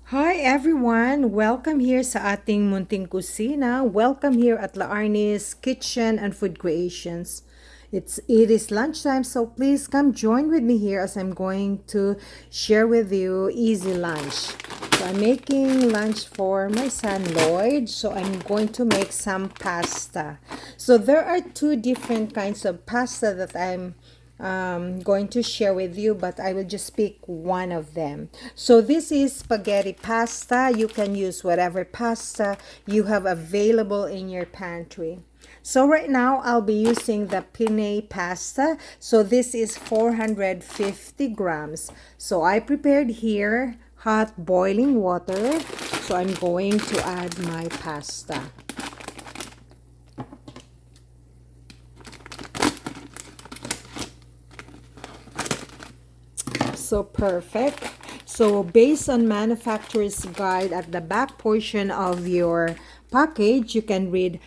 Hi everyone! Welcome here sa ating munting kusina. Welcome here at La Arnis Kitchen and Food Creations. It is lunchtime, so please come join with me here as I'm going to share with you easy lunch. So I'm making lunch for my son Lloyd, so I'm going to make some pasta. So there are two different kinds of pasta that I'm going to share with you, but I will just pick one of them. So this is spaghetti pasta. You can use whatever pasta you have available in your pantry. So right now I'll be using the penne pasta. So this is 450 grams. So I prepared here hot boiling water. So I'm going to add my pasta. So perfect. So based on manufacturer's guide at the back portion of your package, you can read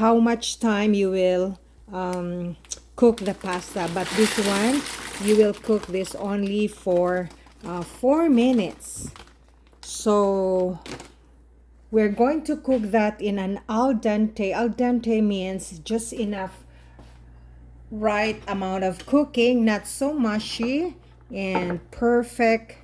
how much time you will cook the pasta. But this one, you will cook this only for 4 minutes. So we're going to cook that in an al dente. Al dente means just enough right amount of cooking, not so mushy, and perfect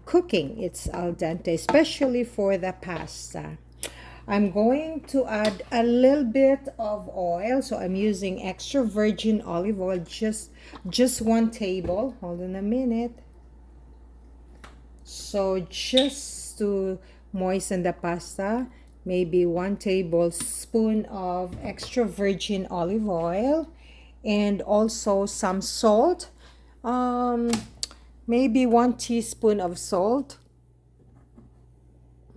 cooking. It's al dente, especially for the pasta. I'm going to add a little bit of oil, so I'm using extra virgin olive oil, just 1 table. Hold on a minute. So just to moisten the pasta, maybe 1 tablespoon of extra virgin olive oil, and also some salt. Um, Maybe 1 teaspoon of salt.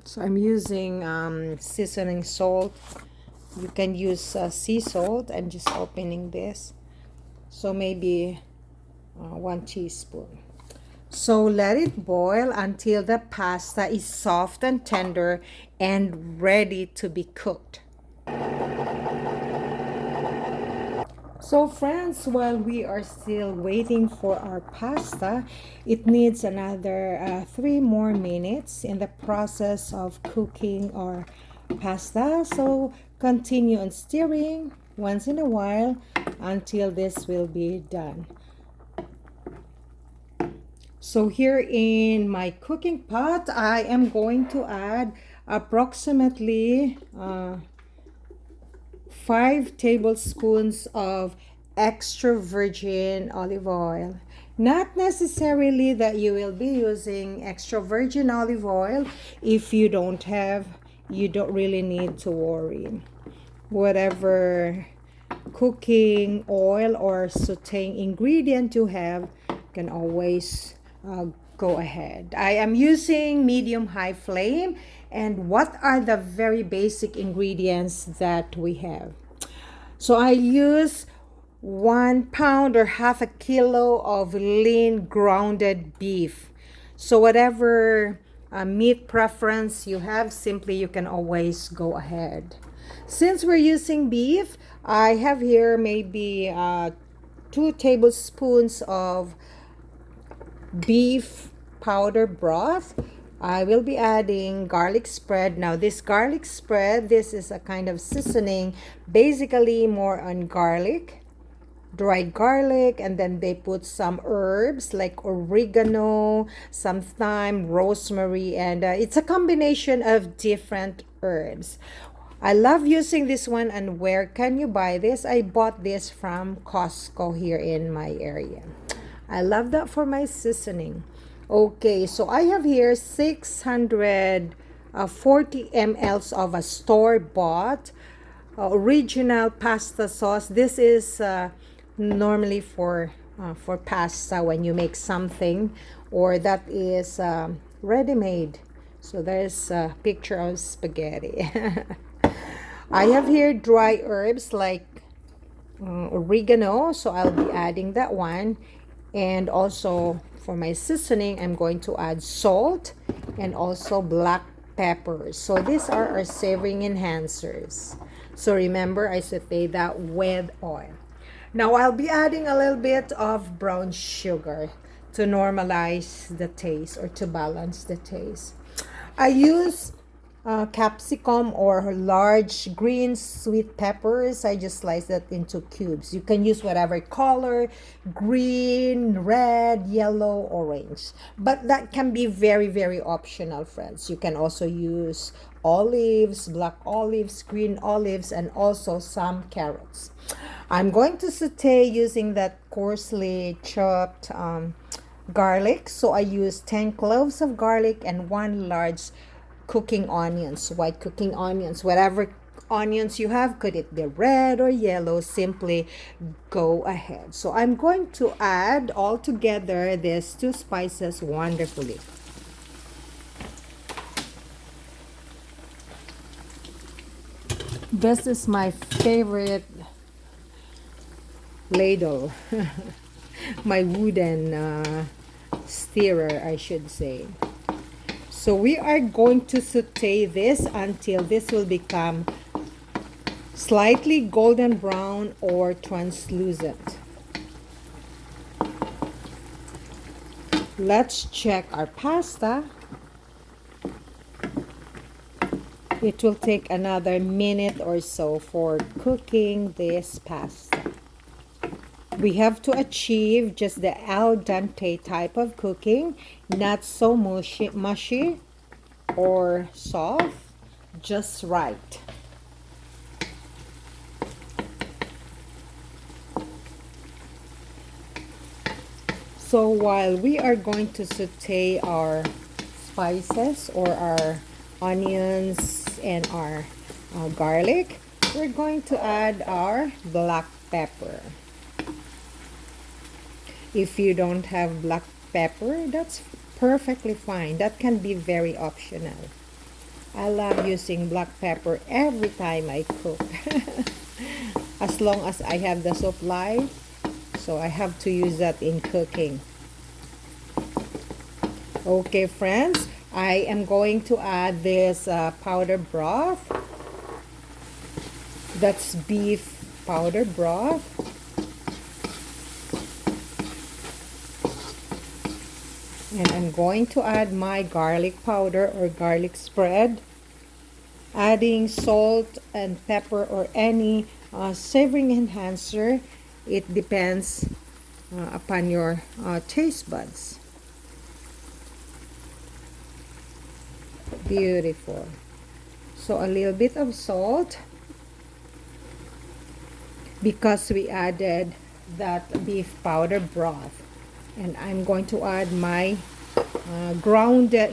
So I'm using seasoning salt. You can use sea salt. I'm just opening this. So maybe 1 teaspoon. So let it boil until the pasta is soft and tender and ready to be cooked. So friends, while we are still waiting for our pasta, it needs another 3 more minutes in the process of cooking our pasta. So continue on stirring once in a while until this will be done. So here in my cooking pot, I am going to add approximately 5 tablespoons of extra virgin olive oil. Not necessarily that you will be using extra virgin olive oil. If you don't have, you don't really need to worry. Whatever cooking oil or sauteing ingredient you have, can always go ahead. I am using medium high flame. And what are the very basic ingredients that we have? So I use 1 pound or half a kilo of lean grounded beef. So whatever meat preference you have, simply you can always go ahead. Since we're using beef, I have here maybe 2 tablespoons of beef powder broth. I will be adding garlic spread. Now this garlic spread, this is a kind of seasoning, basically more on garlic, dried garlic, and then they put some herbs like oregano, some thyme, rosemary, and it's a combination of different herbs. I love using this one. And where can you buy this? I bought this from Costco here in my area. I love that for my seasoning. Okay, so I have here 640 mLs of a store-bought original pasta sauce. This is normally for pasta when you make something, or that is ready-made. So there's a picture of spaghetti. I have here dry herbs like oregano, so I'll be adding that one. And also for my seasoning, I'm going to add salt and also black peppers. So these are our savoring enhancers. So remember, I saute that with oil. Now I'll be adding a little bit of brown sugar to normalize the taste or to balance the taste. I use capsicum or large green sweet peppers. I just slice that into cubes. You can use whatever color, green, red, yellow, orange. But that can be very, very optional, friends. You can also use olives, black olives, green olives, and also some carrots. I'm going to saute using that coarsely chopped garlic. So I use 10 cloves of garlic and one large cooking onions, white cooking onions, whatever onions you have, could it be red or yellow, simply go ahead. So I'm going to add all together these two spices wonderfully. This is my favorite ladle, my wooden stirrer, I should say. So we are going to saute this until this will become slightly golden brown or translucent. Let's check our pasta. It will take another minute or so for cooking this pasta. We have to achieve just the al dente type of cooking, not so mushy or soft, just right. So while we are going to saute our spices or our onions and our garlic, we're going to add our black pepper. If you don't have black pepper, that's perfectly fine. That can be very optional. I love using black pepper every time I cook. As long as I have the supply, so I have to use that in cooking. Okay, friends, I am going to add this powder broth. That's beef powder broth. And I'm going to add my garlic powder or garlic spread. Adding salt and pepper or any savoring enhancer, it depends upon your taste buds. Beautiful. So a little bit of salt because we added that beef powder broth. And I'm going to add my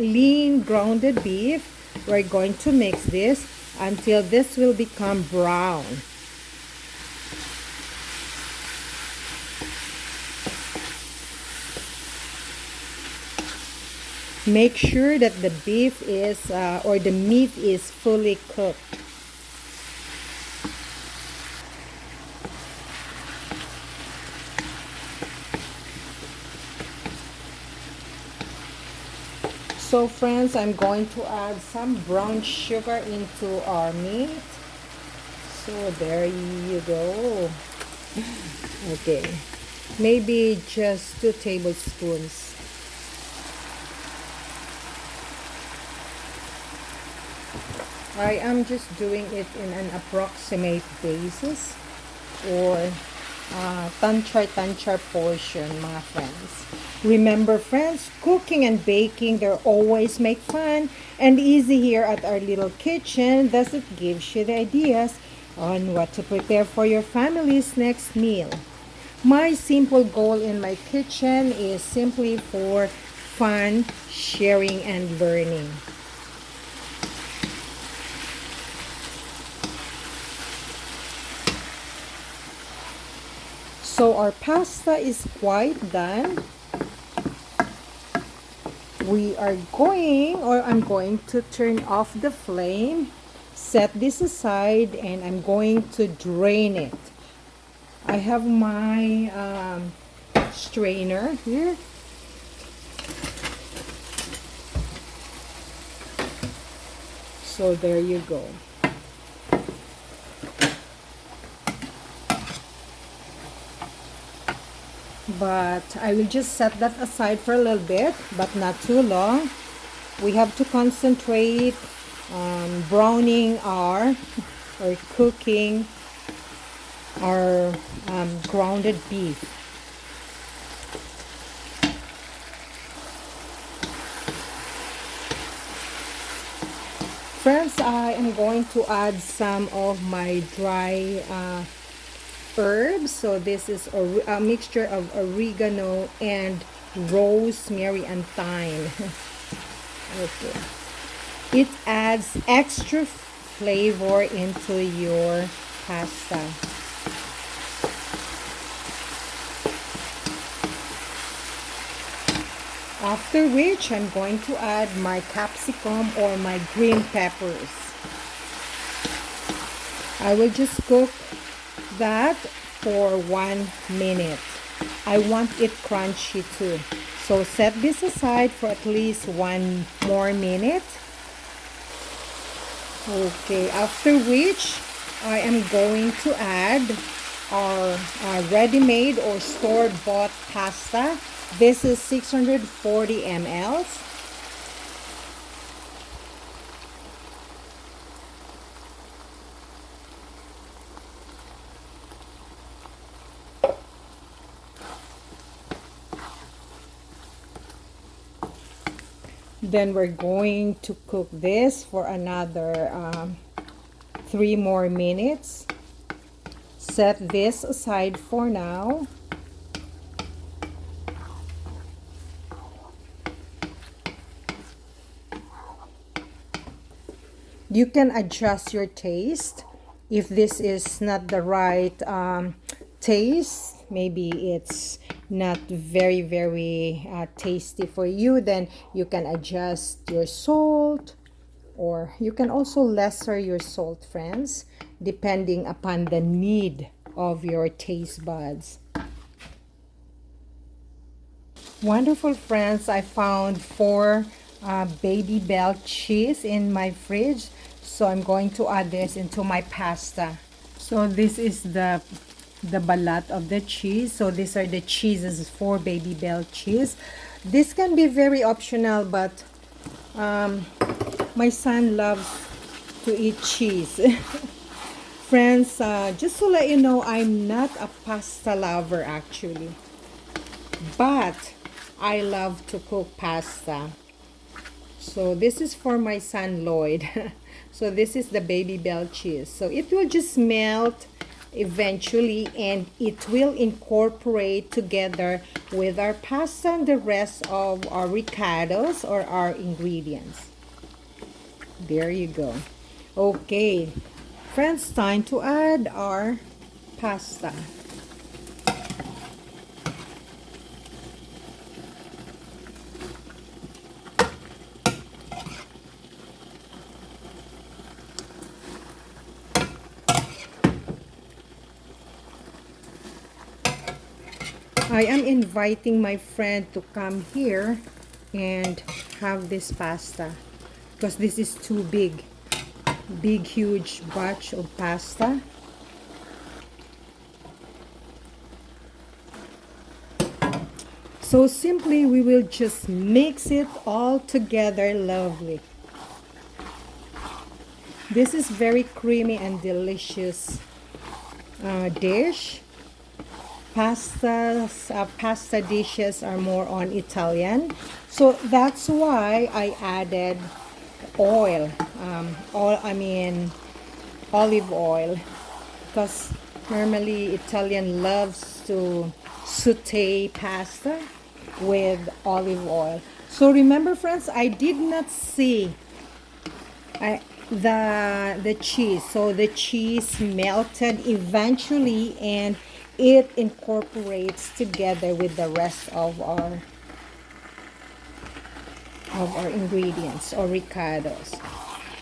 lean grounded beef. We're going to mix this until this will become brown. Make sure that the beef is or the meat is fully cooked. So friends, I'm going to add some brown sugar into our meat. So there you go. Okay, maybe just 2 tablespoons. I am just doing it in an approximate basis or tanchar portion, mga friends. Remember, friends, cooking and baking, they always make fun and easy here at our little kitchen. Thus, it gives you the ideas on what to prepare for your family's next meal. My simple goal in my kitchen is simply for fun, sharing, and learning. So our pasta is quite done. I'm going to turn off the flame, set this aside, and I'm going to drain it. I have my strainer here. So there you go. But I will just set that aside for a little bit, but not too long. we have to concentrate on browning our or cooking our grounded beef. Friends, I am going to add some of my dry herbs. So this is a mixture of oregano and rosemary and thyme. Okay. It adds extra flavor into your pasta. After which, I'm going to add my capsicum or my green peppers. I will just cook that for 1 minute. I want it crunchy too. So set this aside for at least 1 more minute. Okay, after which I am going to add our ready-made or store-bought pasta. This is 640 ml. Then we're going to cook this for another 3 more minutes. Set this aside for now. You can adjust your taste. If this is not the right taste, maybe it's not very tasty for you, then you can adjust your salt, or you can also lesser your salt, friends, depending upon the need of your taste buds. Wonderful, friends, I found 4 Babybel cheese in my fridge, so I'm going to add this into my pasta. So this is the balat of the cheese. So these are the cheeses for Babybel cheese. This can be very optional, but my son loves to eat cheese. Friends, just to let you know, I'm not a pasta lover actually, but I love to cook pasta. So this is for my son Lloyd. So this is the Babybel cheese. So it will just melt eventually, and it will incorporate together with our pasta and the rest of our ricotta's or our ingredients. There you go. Okay, friends, time to add our pasta. I am inviting my friend to come here and have this pasta because this is too big huge batch of pasta. So simply we will just mix it all together lovely. This is very creamy and delicious dish. Pasta dishes are more on Italian, so that's why I added oil, olive oil, because normally Italian loves to saute pasta with olive oil. So remember, friends, I did not see the cheese. So the cheese melted eventually, and it incorporates together with the rest of our ingredients or ricotta's.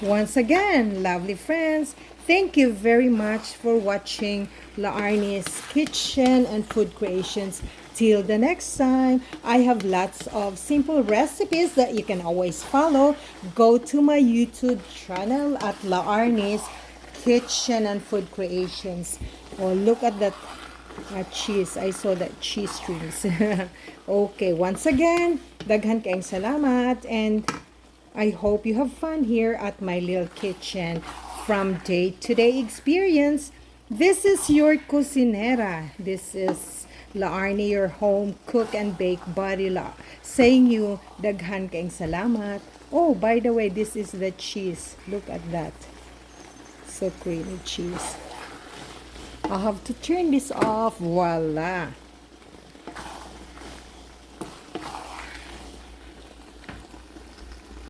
Once again, lovely friends, thank you very much for watching La Arnie's Kitchen and Food Creations. Till the next time, I have lots of simple recipes that you can always follow. Go to my YouTube channel at La Arnie's Kitchen and Food Creations. Or look at that cheese. I saw that cheese strings. Okay, once again, daghan kaayong salamat, and I hope you have fun here at my little kitchen. From day to day experience, this is your Cucinera. This is Laarni, your home cook and bake buddy, saying you daghan kaing salamat. Oh, by the way, this is the cheese. Look at that. So creamy cheese. I'll have to turn this off. Voila.